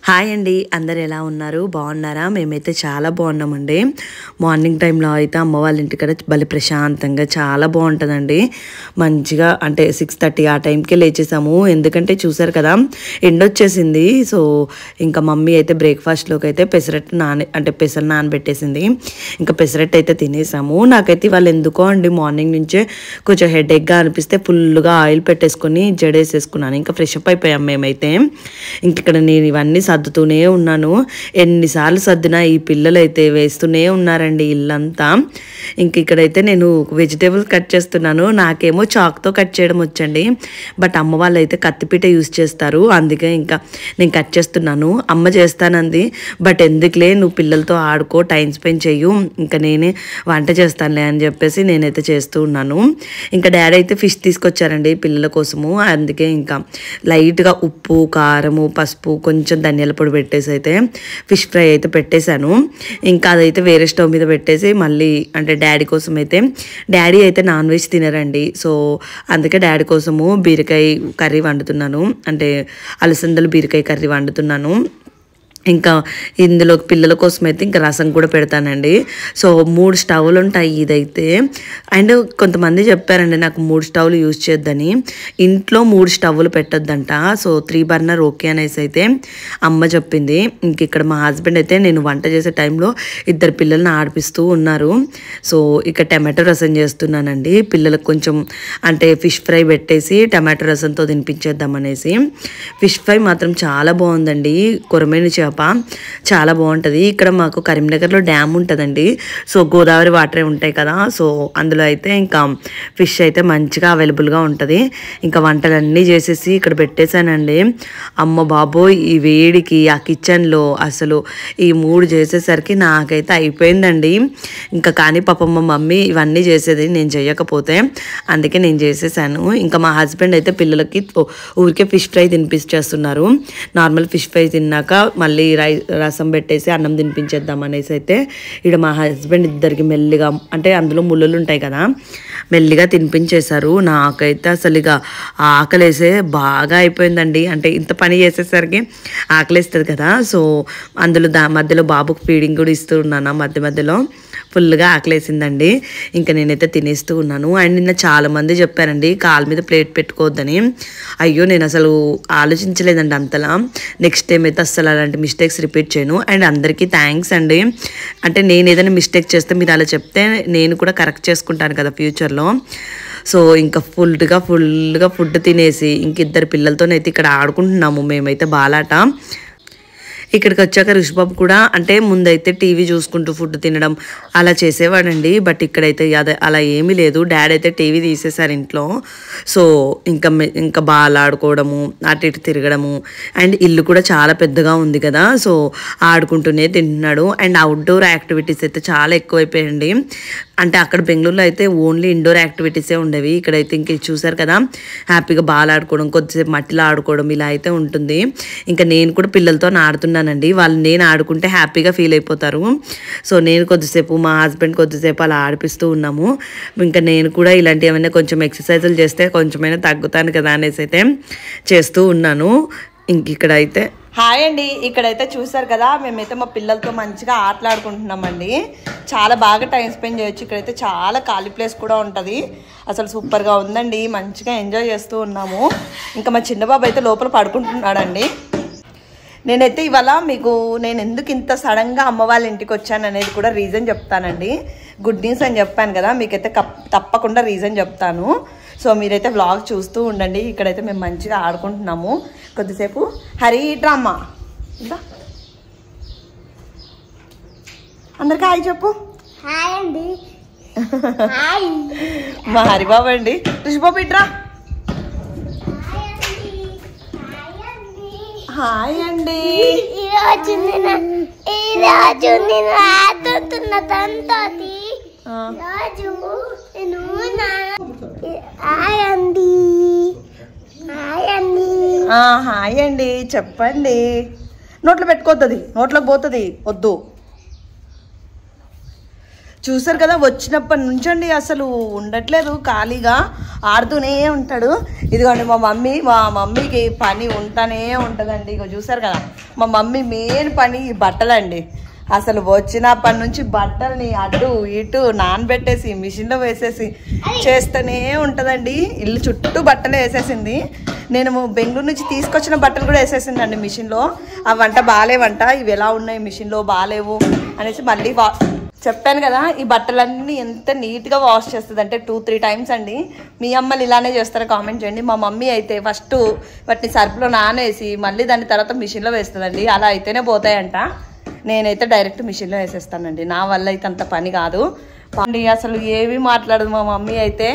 Hi అండి, అందరు ఎలా ఉన్నారు? బాగున్నారా? మేమైతే చాలా బాగున్నామండి. మార్నింగ్ టైంలో అయితే అమ్మ వాళ్ళ ఇంటికాడ భలే ప్రశాంతంగా చాలా బాగుంటుందండి. మంచిగా అంటే 6:30 ఆ టైంకే లేచేసాము. ఎందుకంటే చూసారు కదా ఎండొచ్చేసింది. సో ఇంకా మమ్మీ అయితే బ్రేక్ఫాస్ట్లోకి అయితే పెసలు నానబెట్టేసింది. ఇంకా పెసరట్టు అయితే తినేసాము. నాకైతే వాళ్ళు ఎందుకో అండి మార్నింగ్ నుంచే కొంచెం హెడేక్గా అనిపిస్తే ఫుల్గా ఆయిల్ పెట్టేసుకొని జడేసేసుకున్నాను. ఇంకా ఫ్రెష్ అప్ అయిపోయాం మేమైతే. ఇంక ఇక్కడ నేను ఇవన్నీ సర్దుతూనే ఉన్నాను. ఎన్నిసార్లు సర్దినా ఈ పిల్లలు అయితే వేస్తూనే ఉన్నారండి ఇల్లంతా. ఇంక ఇక్కడైతే నేను వెజిటేబుల్స్ కట్ చేస్తున్నాను. నాకేమో చాక్తో కట్ చేయడం వచ్చండి, బట్ అమ్మ వాళ్ళు అయితే కత్తిపీట యూస్ చేస్తారు. అందుకే ఇంకా నేను కట్ చేస్తున్నాను. అమ్మ చేస్తానంది, బట్ ఎందుకులే నువ్వు పిల్లలతో ఆడుకో, టైం స్పెండ్ చెయ్యు, ఇంకా నేనే వంట చేస్తానులే అని చెప్పేసి నేనైతే చేస్తూ ఉన్నాను. ఇంకా డాడీ అయితే ఫిష్ తీసుకొచ్చారండి పిల్లల కోసము. అందుకే ఇంకా లైట్గా ఉప్పు, కారము, పసుపు, కొంచెం ధనియాల పొడి పెట్టేసి అయితే ఫిష్ ఫ్రై అయితే పెట్టేశాను. ఇంకా అదైతే వేరే స్టవ్ మీద పెట్టేసి మళ్ళీ అంటే డాడీ కోసం అయితే, డాడీ అయితే నాన్ వెజ్ తినరండి. సో అందుకే డాడీ కోసము బీరకాయ కర్రీ వండుతున్నాను, అంటే అలసందలు బీరకాయ కర్రీ వండుతున్నాను. ఇంకా ఇందులో పిల్లల కోసం అయితే ఇంకా రసం కూడా పెడతానండి. సో 3 స్టవ్లు ఉంటాయి ఇదైతే. అండ్ కొంతమంది చెప్పారండి నాకు 3 స్టవ్లు యూజ్ చేద్దని. ఇంట్లో 3 స్టవ్లు పెట్టొద్దంట. సో 3 బర్నర్ ఓకే అనేసి అయితే అమ్మ చెప్పింది. ఇంక ఇక్కడ మా హస్బెండ్ అయితే నేను వంట చేసే టైంలో 2 పిల్లల్ని ఆడిపిస్తూ ఉన్నారు. సో ఇక టమాటో రసం చేస్తున్నానండి పిల్లలకు. కొంచెం అంటే ఫిష్ ఫ్రై పెట్టేసి టమాటో రసంతో తినిపించేద్దాం అనేసి. ఫిష్ ఫ్రై మాత్రం చాలా బాగుందండి. కొరమేను చేప చాలా బాగుంటుంది. ఇక్కడ మాకు కరీంనగర్లో డ్యామ్ ఉంటుందండి. సో గోదావరి వాటరే ఉంటాయి కదా. సో అందులో అయితే ఇంకా ఫిష్ అయితే మంచిగా అవైలబుల్గా ఉంటుంది. ఇంకా వంటలన్నీ చేసేసి ఇక్కడ పెట్టేశానండి. అమ్మ బాబోయ్, ఈ వేడికి ఆ కిచెన్లో అసలు ఈ 3 చేసేసరికి నాకైతే అయిపోయిందండి. ఇంకా కానీ పాపం మా మమ్మీ ఇవన్నీ చేసేది నేను చేయకపోతే, అందుకే నేను చేసేసాను. ఇంకా మా హస్బెండ్ అయితే పిల్లలకి ఊరికే ఫిష్ ఫ్రై తినిపించేస్తున్నారు. నార్మల్ ఫిష్ ఫ్రై తిన్నాక మళ్ళీ రసం పెట్టేసి అన్నం తినిపించేద్దాం అనేసి అయితే ఇక్కడ మా హస్బెండ్ ఇద్దరికి మెల్లిగా, అంటే అందులో ముళ్ళలు ఉంటాయి కదా, మెల్లిగా తినిపించేశారు. నాకైతే అసలు ఇక ఆకలేసే బాగా అయిపోయిందండి. అంటే ఇంత పని చేసేసరికి ఆకలేస్తుంది కదా. సో అందులో మధ్యలో బాబుకు ఫీడింగ్ కూడా ఇస్తూ ఉన్నాను. మధ్య మధ్యలో ఫుల్గా ఆకలేసిందండి. ఇంకా నేనైతే తినేస్తూ ఉన్నాను. అండ్ నిన్న చాలామంది చెప్పారండి కాలు మీద ప్లేట్ పెట్టుకోవద్దని. అయ్యో నేను అసలు ఆలోచించలేదండి అంతలా. నెక్స్ట్ టైం అయితే అసలు అలాంటి మిస్టేక్స్ రిపీట్ చేయను. అండ్ అందరికీ థ్యాంక్స్ అండి. అంటే నేను ఏదైనా మిస్టేక్ చేస్తే మీరు అలా చెప్తే నేను కూడా కరెక్ట్ చేసుకుంటాను కదా ఫ్యూచర్లో. సో ఇంకా ఫుల్గా ఫుడ్ తినేసి ఇంక 2 పిల్లలతోనైతే ఇక్కడ ఆడుకుంటున్నాము మేమైతే బాలాట. ఇక్కడికి వచ్చాక రిషబాబు కూడా అంటే ముందైతే టీవీ చూసుకుంటూ ఫుడ్ తినడం అలా చేసేవాడండి. బట్ ఇక్కడైతే అలా ఏమీ లేదు. డాడీ అయితే టీవీ తీసేశారు ఇంట్లో. సో ఇంకా బాల్ ఆడుకోవడము, అటు ఇటు తిరగడము. అండ్ ఇల్లు కూడా చాలా పెద్దగా ఉంది కదా, సో ఆడుకుంటూనే తింటున్నాడు. అండ్ అవుట్డోర్ యాక్టివిటీస్ అయితే చాలా ఎక్కువైపోయాయండి. అంటే అక్కడ బెంగళూరులో అయితే ఓన్లీ ఇండోర్ యాక్టివిటీసే ఉండేవి. ఇక్కడైతే ఇంక చూసారు కదా, హ్యాపీగా బాల్ ఆడుకోవడం, కొద్దిసేపు మట్టిలో ఆడుకోవడం ఇలా అయితే ఉంటుంది. ఇంకా నేను కూడా పిల్లలతో ఆడుతున్నానండి. వాళ్ళు నేను ఆడుకుంటే హ్యాపీగా ఫీల్ అయిపోతారు. సో నేను కొద్దిసేపు, మా హస్బెండ్ కొద్దిసేపు అలా ఆడిపిస్తూ ఉన్నాము. ఇంకా నేను కూడా ఇలాంటివి ఏమైనా కొంచెం ఎక్సర్సైజులు చేస్తే కొంచెమైనా తగ్గుతాను కదా అనేసి అయితే చేస్తూ ఉన్నాను. ఇంక ఇక్కడైతే హాయ్ అండి. ఇక్కడైతే చూసారు కదా, మేమైతే మా పిల్లలతో మంచిగా ఆటలాడుకుంటున్నామండి. చాలా బాగా టైం స్పెండ్ చేయొచ్చు. ఇక్కడైతే చాలా ఖాళీ ప్లేస్ కూడా ఉంటుంది. అసలు సూపర్గా ఉందండి. మంచిగా ఎంజాయ్ చేస్తూ ఉన్నాము. ఇంకా మా చిన్న బాబు అయితే లోపల పడుకుంటున్నాడండి. నేనైతే ఇవాళ మీకు నేను ఎందుకు ఇంత సడన్గా అమ్మ వాళ్ళ ఇంటికి వచ్చాను అనేది కూడా రీజన్ చెప్తానండి. గుడ్ న్యూస్ అని చెప్పాను కదా, మీకైతే తప్పకుండా రీజన్ చెప్తాను. సో మీరైతే వ్లాగ్ చూస్తూ ఉండండి. ఇక్కడైతే మేము మంచిగా ఆడుకుంటున్నాము. కొద్దిసేపు హరి డ్రామా ఇంకా అందరికి హాయ్ చెప్పు. హాయ్ అండి. మా హరిబాబు అండి. రిషబాబు ఇట్రా. హాయ్ అండి. ఈరోజు నేను ఆడుతున్న తంతోటి హాయ్ అండి. హాయ్ అండి. హాయ్ అండి చెప్పండి. నోట్లో పెట్టుకోవద్దు, నోట్లోకి పోతుంది, వద్దు. చూసారు కదా, వచ్చినప్పటి నుంచి అండి అసలు ఉండట్లేదు, ఖాళీగా ఆడుతూనే ఉంటాడు. ఇదిగోండి మా మమ్మీకి పని ఉంటానే ఉంటుందండి. ఇగో చూసారు కదా, మా మమ్మీ మెయిన్ పని ఈ బట్టలండి. అసలు వచ్చినప్పటి నుంచి బట్టల్ని అటు ఇటు నానబెట్టేసి మిషన్లో వేసేసి చేస్తూనే ఉంటుందండి. ఇల్లు చుట్టూ బట్టలు వేసేసింది. నేను బెంగళూరు నుంచి తీసుకొచ్చిన బట్టలు కూడా వేసేసిందండి మిషన్లో. ఆ వంట బాగాలేవంట, ఇవి ఎలా ఉన్నాయి మిషన్లో బాగాలేవు అనేసి మళ్ళీ చెప్పాను కదా, ఈ బట్టలన్నీ ఎంత నీట్గా వాష్ చేస్తుంది అంటే 2-3 టైమ్స్ అండి. మీ అమ్మలు ఇలానే చేస్తారా కామెంట్ చేయండి. మా మమ్మీ అయితే ఫస్ట్ వాటిని సర్ఫ్లో నానేసి మళ్ళీ దాని తర్వాత మిషన్లో వేస్తుందండి. అలా అయితేనే పోతాయంట. నేనైతే డైరెక్ట్ మిషన్లో వేసేస్తానండి. నా వల్ల అయితే అంత పని కాదు అండి. అసలు ఏమీ మాట్లాడదు మా మమ్మీ అయితే.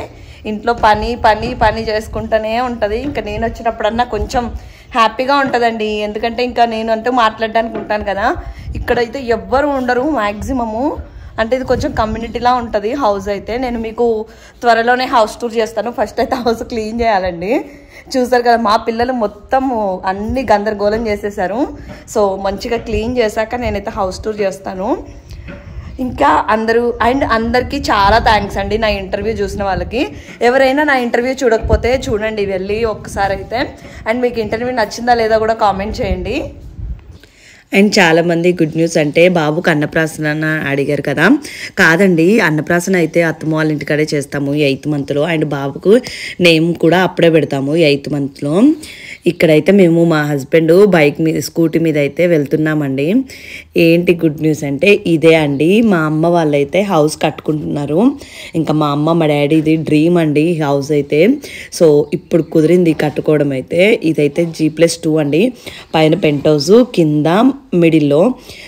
ఇంట్లో పని పని పని చేసుకుంటూనే ఉంటుంది. ఇంకా నేను వచ్చినప్పుడన్నా కొంచెం హ్యాపీగా ఉంటుందండి. ఎందుకంటే ఇంకా నేను అంటూ మాట్లాడడానికి ఉంటాను కదా. ఇక్కడైతే ఎవ్వరు ఉండరు మ్యాక్సిమము. అంటే ఇది కొంచెం కమ్యూనిటీలా ఉంటుంది హౌస్ అయితే. నేను మీకు త్వరలోనే హౌస్ టూర్ చేస్తాను. ఫస్ట్ అయితే హౌస్ క్లీన్ చేయాలండి. చూసారు కదా, మా పిల్లలు మొత్తం అన్ని గందరగోళం చేసేసారు. సో మంచిగా క్లీన్ చేశాక నేనైతే హౌస్ టూర్ చేస్తాను. ఇంకా అందరికీ చాలా థ్యాంక్స్ అండి నా ఇంటర్వ్యూ చూసిన వాళ్ళకి. ఎవరైనా నా ఇంటర్వ్యూ చూడకపోతే చూడండి వెళ్ళి ఒక్కసారి అయితే. అండ్ మీకు ఇంటర్వ్యూ నచ్చిందా లేదా కూడా కామెంట్ చేయండి. అండ్ చాలామంది గుడ్ న్యూస్ అంటే బాబుకు అన్నప్రాసన అడిగారు కదా. కాదండి, అన్నప్రాసన అయితే అత్తమ్మ వాళ్ళ ఇంటికాడే చేస్తాము 8th మంత్లో. అండ్ బాబుకు నేమ్ కూడా అప్పుడే పెడతాము 8th మంత్లో. ఇక్కడైతే మేము మా హస్బెండ్ స్కూటీ మీద అయితే వెళ్తున్నామండి. ఏంటి గుడ్ న్యూస్ అంటే ఇదే అండి, మా అమ్మ వాళ్ళైతే హౌస్ కట్టుకుంటున్నారు. ఇంకా మా అమ్మ మా డాడీది డ్రీమ్ అండి హౌస్ అయితే. సో ఇప్పుడు కుదిరింది కట్టుకోవడం అయితే. ఇదైతే G+2 అండి. పైన పెంట్ హౌస్, కింద మిడిల్లో.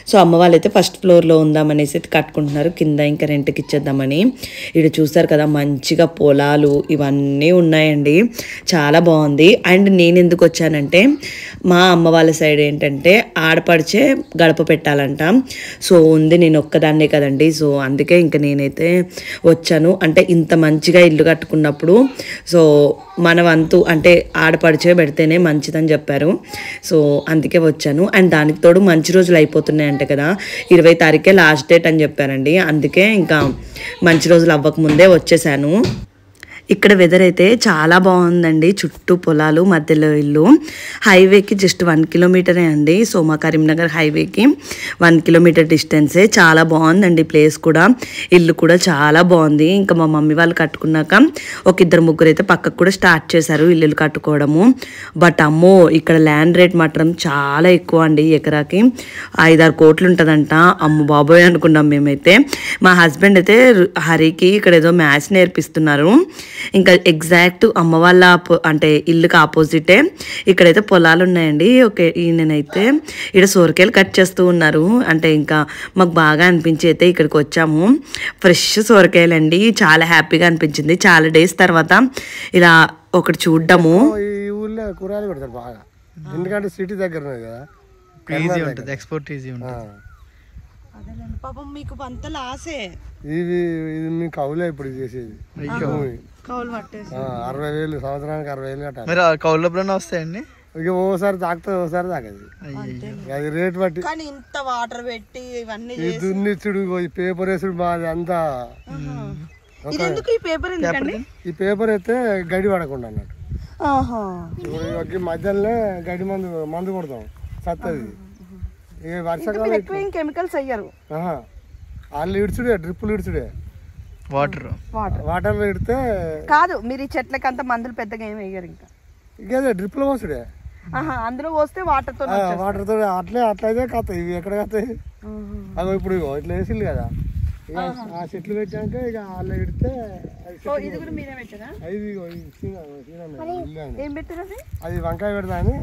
సో అమ్మ వాళ్ళైతే ఫస్ట్ ఫ్లోర్లో ఉందామనేసి కట్టుకుంటున్నారు, కింద ఇంకా రెంట్కి ఇచ్చేద్దామని. ఇక్కడ చూస్తారు కదా, మంచిగా పొలాలు ఇవన్నీ ఉన్నాయండి, చాలా బాగుంది. అండ్ నేను ఎందుకు వచ్చానంటే, మా అమ్మ వాళ్ళ సైడ్ ఏంటంటే ఆడపడిచే గడప పెట్టాలంట. సో ఉంది, నేను ఒక్కదాన్నే కదండి. సో అందుకే ఇంకా నేనైతే వచ్చాను. అంటే ఇంత మంచిగా ఇల్లు కట్టుకున్నప్పుడు సో మన వంతు అంటే ఆడపడిచే పెడితేనే మంచిదని చెప్పారు. సో అందుకే వచ్చాను. అండ్ దానికి తోడు మంచి రోజులు అయిపోతున్నాయంట కదా, 20 తారీఖే లాస్ట్ డేట్ అని చెప్పారండి. అందుకే ఇంకా మంచి రోజులు అవ్వకముందే వచ్చేసాను. ఇక్కడ వెదర్ అయితే చాలా బాగుందండి. చుట్టూ పొలాలు, మధ్యలో ఇల్లు. హైవేకి జస్ట్ 1 కిలోమీటరే అండి. సో మా కరీంనగర్ హైవేకి 1 కిలోమీటర్ డిస్టెన్సే. చాలా బాగుందండి ప్లేస్ కూడా, ఇల్లు కూడా చాలా బాగుంది. ఇంకా మా మమ్మీ వాళ్ళు కట్టుకున్నాక ఒక 2-3 అయితే పక్కకు కూడా స్టార్ట్ చేశారు ఇల్లు కట్టుకోవడము. బట్ అమ్మో, ఇక్కడ ల్యాండ్ రేట్ మాత్రం చాలా ఎక్కువ అండి. ఎకరాకి 5-6 కోట్లు ఉంటుందంట. అమ్మ బాబోయ్ అనుకున్నాం మేమైతే. మా హస్బెండ్ అయితే హరికి ఇక్కడ ఏదో మ్యాథ్స్ నేర్పిస్తున్నారు. ఇంకా ఎగ్జాక్ట్ అమ్మ వాళ్ళ అంటే ఇల్లుకి ఆపోజిటే ఇక్కడైతే పొలాలు ఉన్నాయండి. ఓకే, ఈయనైతే ఇక్కడ సొరకాయలు కట్ చేస్తూ ఉన్నారు. అంటే ఇంకా మాకు బాగా అనిపించి అయితే ఇక్కడికి వచ్చాము. ఫ్రెష్ సొరకాయలు అండి, చాలా హ్యాపీగా అనిపించింది. చాలా డేస్ తర్వాత ఇలా ఒకటి చూడ్డము. ఈ ఊళ్ళో కూరగాయలు పెడతారు బాగా, ఎందుకంటే సిటీ దగ్గర ఉన్నది కదా, ఈజీ ఉంటుంది, ఎక్స్పోర్ట్ ఈజీ ఉంటుంది. పాపం మీకు అంత లాసే. ఇది మీ కౌలే ఇప్పుడు చేసేది. కౌలు పట్టేసి 60,000 సంవత్సరానికి 60,000 కట్టాలి. మరి కౌలు ఎప్పుడైనా వస్తాయండి? ఇక ఓసారి తాకుతుంది, ఓసారి తాకది. అది రేట్ బట్టి. కానీ ఇంత వాటర్ పెట్టి ఇవన్నీ దున్నిచ్చుడు, ఈ పేపర్ వేసుడు మాది అంతా. ఈ పేపర్ ఎందుకండి? ఈ పేపర్ అయితే గడి పడకుండా అన్నట్టు. ఇప్పుడు మధ్యలోనే గడి మందు కొడతాం, సత్తది. ఇక వర్షాకాలం కెమికల్స్ అయ్యారు. వాళ్ళు ఇడుచుడే, డ్రిప్పులు ఇడుచుడే, వాటర్ ఇడితే కాదు. మీరు ఈ చెట్లకి అంత మందులు పెద్దగా ఏమి వేయరు. ఇంకా ఇక డ్రిప్పులు పోసుడే, అందులో పోస్తే వాటర్తో అట్లయితే కథ. ఇవి ఎక్కడ కథాయి? అదో ఇప్పుడు ఇట్లా వేసింది కదా, ఇక ఆ చెట్లు పెట్టాక ఇక వాళ్ళు ఇడితే అది వంకాయ పెడతా అని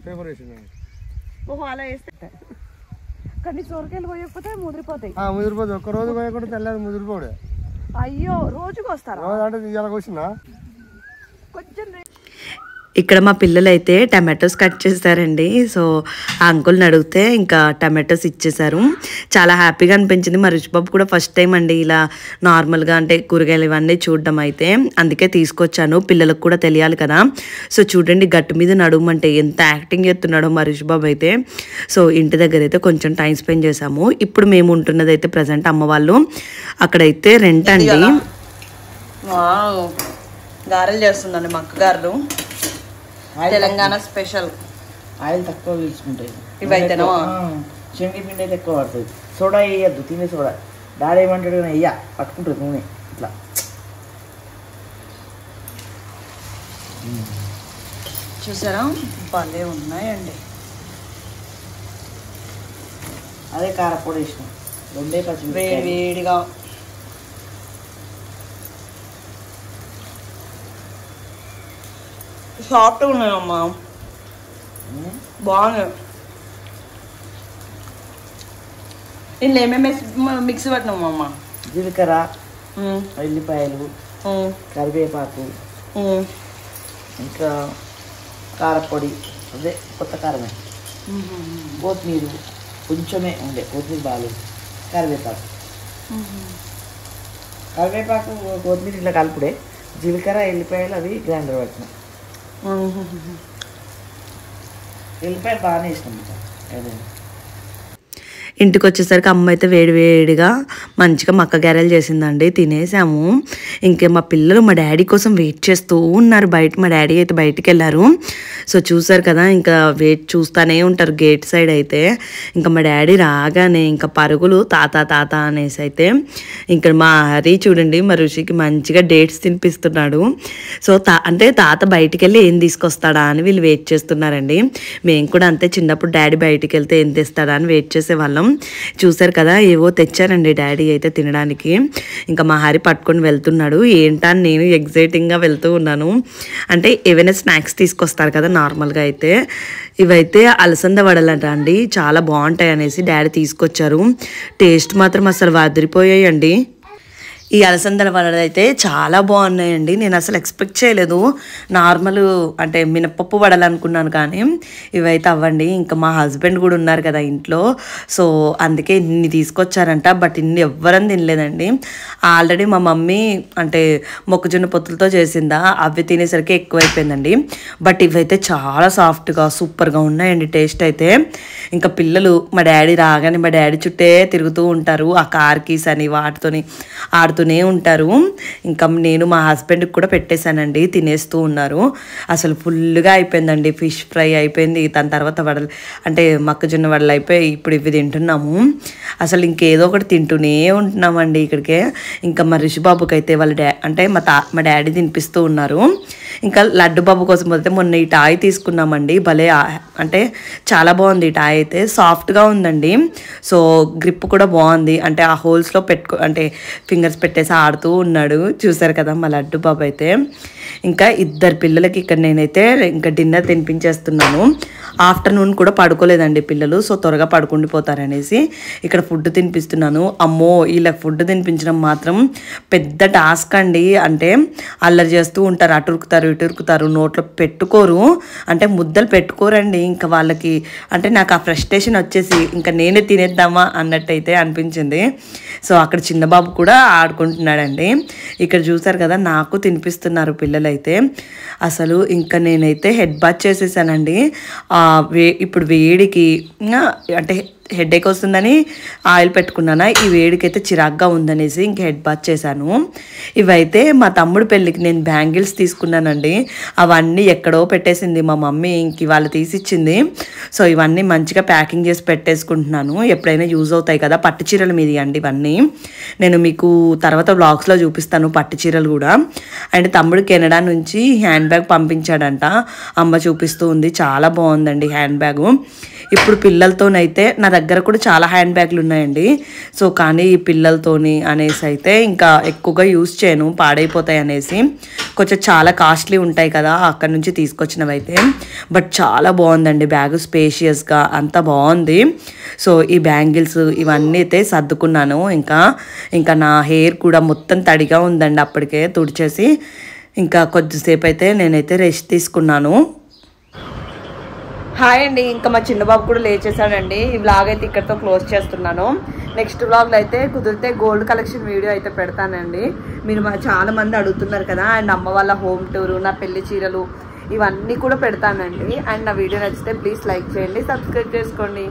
పేపర్ వేసింది. ఓహో, అలా వేస్తే. కానీ సొరకాయలు పోయకపోతే ముదిరిపోతాయి. ముదిరిపోతాయి. ఒక్క రోజు పోయకుండా తెల్లారి ముదిరిపోడే. అయ్యో, రోజుకి వస్తారా? రోజు అంటే ఇవాళ వచ్చిందా కొంచెం. ఇక్కడ మా పిల్లలు అయితే టమాటోస్ కట్ చేస్తారండి. సో ఆ అంకుల్ని అడిగితే ఇంకా టమాటోస్ ఇచ్చేసారు. చాలా హ్యాపీగా అనిపించింది. మా రుచిబాబు కూడా ఫస్ట్ టైం అండి ఇలా నార్మల్గా అంటే కూరగాయలు ఇవన్నీ చూడడం అయితే, అందుకే తీసుకొచ్చాను. పిల్లలకు కూడా తెలియాలి కదా. సో చూడండి గట్టు మీద నడుమంటే ఎంత యాక్టింగ్ చేస్తున్నాడో మా రుచిబాబు అయితే. సో ఇంటి దగ్గర అయితే కొంచెం టైం స్పెండ్ చేసాము. ఇప్పుడు మేము ఉంటున్నది అయితే ప్రజెంట్ అమ్మ వాళ్ళు అక్కడైతే రెంట్ అండి. గారెలు చేస్తుందండి మా అక్క గారు, తెలంగాణ స్పెషల్. ఆయిల్ తక్కువ తీసుకుంటాయి ఇవైతేనా శనగపిండి అయితే ఎక్కువ పడుతుంది. సోడా వేయద్దు, తినే సోడా. డాడీ ఏమంటాడు కానీ వెయ్య పట్టుకుంటుంది నూనె ఇట్లా. చూసారా భలే ఉన్నాయండి. అదే కారపొడి వేసినాం, రెండే పచ్చి వేడిగా సాఫ్ట్గా ఉన్నాయమ్మా, బాగున్నాయి. ఇందులో ఏమేమి మిక్సీ పట్టినాము అమ్మ? జీలకర్ర, ఎల్లిపాయలు, కరివేపాకు, ఇంకా కారపొడి, అదే కొత్త కారమే, కొత్తిమీర కొంచెమే ఉండే, కొత్తిమీర బాగాలేదు, కరివేపాకు. కరివేపాకు కొత్తిమీర ఇట్లా కలుపుడే, జీలకర్ర ఎల్లిపాయలు అవి గ్రైండర్ పట్టిన. ఎల్లిపాయలు బాగానే ఇష్టం ఏదైనా. ఇంటికి వచ్చేసరికి అమ్మ అయితే వేడివేడిగా మంచిగా మక్క గారెలు చేసిందండి. తినేసాము. ఇంకే మా పిల్లలు మా డాడీ కోసం వెయిట్ చేస్తూ ఉన్నారు బయట. మా డాడీ అయితే బయటికి వెళ్ళారు. సో చూసారు కదా, ఇంకా వెయిట్ చూస్తూనే ఉంటారు గేట్ సైడ్ అయితే. ఇంకా మా డాడీ రాగానే ఇంకా పరుగులు తాత తాత అనేసి అయితే ఇంకా మా హరి చూడండి మా రుషికి మంచిగా డేట్స్ తినిపిస్తున్నాడు. సో అంటే తాత బయటికి వెళ్ళి ఏం తీసుకొస్తాడా అని వీళ్ళు వెయిట్ చేస్తున్నారండి. మేము కూడా అంతే, చిన్నప్పుడు డాడీ బయటికి వెళ్తే ఏం తెస్తాడా అని వెయిట్ చేసేవాళ్ళం. చూసారు కదా, ఏవో తెచ్చారండి డాడీ అయితే తినడానికి. ఇంకా మా హరి పట్టుకొని వెళ్తున్నాడు. ఏంటా అని నేను ఎగ్జైటింగ్గా వెళ్తూ ఉన్నాను. అంటే ఏవైనా స్నాక్స్ తీసుకొస్తారు కదా నార్మల్గా అయితే. ఇవైతే అలసంద వడలంట అండి, చాలా బాగుంటాయి అనేసి డాడీ తీసుకొచ్చారు. టేస్ట్ మాత్రం అసలు వదిలిపోయాయండి. ఈ అలసందల వడలు అయితే చాలా బాగున్నాయండి. నేను అసలు ఎక్స్పెక్ట్ చేయలేదు. నార్మల్ అంటే మినపప్పు వడలు అనుకున్నాను, కానీ ఇవైతే అవ్వండి. ఇంకా మా హస్బెండ్ కూడా ఉన్నారు కదా ఇంట్లో, సో అందుకే ఇన్ని తీసుకొచ్చారంట. బట్ ఇన్ని ఎవ్వరని తినలేదండి. ఆల్రెడీ మా మమ్మీ అంటే మొక్కజొన్న పొత్తులతో చేసిందా, అవి తినేసరికి ఎక్కువైపోయిందండి. బట్ ఇవైతే చాలా సాఫ్ట్గా సూపర్గా ఉన్నాయండి టేస్ట్ అయితే. ఇంకా పిల్లలు మా డాడీ రాగానే మా డాడీ చుట్టే తిరుగుతూ ఉంటారు. ఆ కార్ కీస్ అని వాటితోని ఆడుతూనే ఉంటారు. ఇంకా నేను మా హస్బెండ్కి కూడా పెట్టేశానండి, తినేస్తూ ఉన్నారు. అసలు ఫుల్గా అయిపోయిందండి. ఫిష్ ఫ్రై అయిపోయింది, దాని తర్వాత వడలు అంటే మొక్కజొన్న వడలు అయిపోయి ఇప్పుడు ఇవి తింటున్నాము. అసలు ఇంకేదో ఒకటి తింటూనే ఉంటున్నామండి ఇక్కడికే. ఇంకా మా రిషిబాబుకి అయితే వాళ్ళ అంటే మా డాడీ తినిపిస్తూ ఉన్నారు. ఇంకా లడ్డు బాబు కోసం పోతే మొన్న ఈ టాయ్ తీసుకున్నామండి. భలే అంటే చాలా బాగుంది. ఈ టాయ్ అయితే సాఫ్ట్గా ఉందండి. సో గ్రిప్ కూడా బాగుంది. అంటే ఆ హోల్స్లో అంటే ఫింగర్స్ పెట్టేసి ఆడుతూ ఉన్నాడు. చూసారు కదా మా లడ్డు బాబు అయితే. ఇంకా ఇద్దరు పిల్లలకి ఇక్కడ నేనైతే ఇంకా డిన్నర్ తినిపించేస్తున్నాను. ఆఫ్టర్నూన్ కూడా పడుకోలేదండి పిల్లలు, సో త్వరగా పడుకుండిపోతారనేసి ఇక్కడ ఫుడ్ తినిపిస్తున్నాను. అమ్మో, వీళ్ళకి ఫుడ్ తినిపించడం మాత్రం పెద్ద టాస్క్ అండి. అంటే అల్లరి చేస్తూ ఉంటారు, అటు ఉరుకుతారు ఇటు ఉరుకుతారు, నోట్లో పెట్టుకోరు, అంటే ముద్దలు పెట్టుకోరండి. ఇంకా వాళ్ళకి అంటే నాకు ఆ ఫ్రస్ట్రేషన్ వచ్చేసి ఇంకా నేనే తినేద్దామా అన్నట్టయితే అనిపించింది. సో అక్కడ చిన్న బాబు కూడా ఆడుకుంటున్నాడండి. ఇక్కడ చూసారు కదా, నాకు తినిపిస్తున్నారు పిల్లలైతే. అసలు ఇంకా నేనైతే హెడ్ బాత్ చేసేసానండి. ఇప్పుడు వేడికి అంటే హెడేక్ వస్తుందని ఆయిల్ పెట్టుకున్నానా, ఈ వేడికైతే చిరాగ్గా ఉందనేసి ఇంక హెడ్ బాత్ చేశాను. ఇవైతే మా తమ్ముడు పెళ్ళికి నేను బ్యాంగిల్స్ తీసుకున్నానండి. అవన్నీ ఎక్కడో పెట్టేసింది మా మమ్మీ, ఇంక ఇవాళ తీసిచ్చింది. సో ఇవన్నీ మంచిగా ప్యాకింగ్ చేసి పెట్టేసుకుంటున్నాను, ఎప్పుడైనా యూజ్ అవుతాయి కదా. పట్టు చీరల మీద అండి ఇవన్నీ. నేను మీకు తర్వాత వ్లాగ్స్లో చూపిస్తాను పట్టు చీరలు కూడా. అండ్ తమ్ముడు కెనడా నుంచి హ్యాండ్ బ్యాగ్ పంపించాడంట, అమ్మ చూపిస్తూ ఉంది. చాలా బాగుందండి హ్యాండ్ బ్యాగు. ఇప్పుడు పిల్లలతోనైతే నా దగ్గర కూడా చాలా హ్యాండ్ బ్యాగ్లు ఉన్నాయండి. సో కానీ ఈ పిల్లలతోని అనేసి అయితే ఇంకా ఎక్కువగా యూజ్ చేయను, పాడైపోతాయి అనేసి. కొంచెం చాలా కాస్ట్లీ ఉంటాయి కదా అక్కడ నుంచి తీసుకొచ్చినవి అయితే. బట్ చాలా బాగుందండి బ్యాగు, స్పేషియస్గా అంతా బాగుంది. సో ఈ బ్యాంగిల్స్ ఇవన్నీ అయితే సర్దుకున్నాను. ఇంకా నా హెయిర్ కూడా మొత్తం తడిగా ఉందండి, అప్పటికే తుడిచేసి ఇంకా కొద్దిసేపు అయితే నేనైతే రెస్ట్ తీసుకున్నాను. హాయ్ అండి, ఇంకా మా చిన్న బాబు కూడా లేచేసాడండి. ఈ వ్లాగ్ అయితే ఇక్కడితో క్లోజ్ చేస్తున్నాను. నెక్స్ట్ వ్లాగ్లో అయితే కుదిరితే గోల్డ్ కలెక్షన్ వీడియో అయితే పెడతానండి. మీరు చాలా మంది అడుగుతున్నారు కదా, అండ్ అమ్మ వాళ్ళ హోమ్ టూరు, నా పెళ్లి చీరలు ఇవన్నీ కూడా పెడతానండి. అండ్ నా వీడియో నచ్చితే ప్లీజ్ లైక్ చేయండి, సబ్స్క్రైబ్ చేసుకోండి.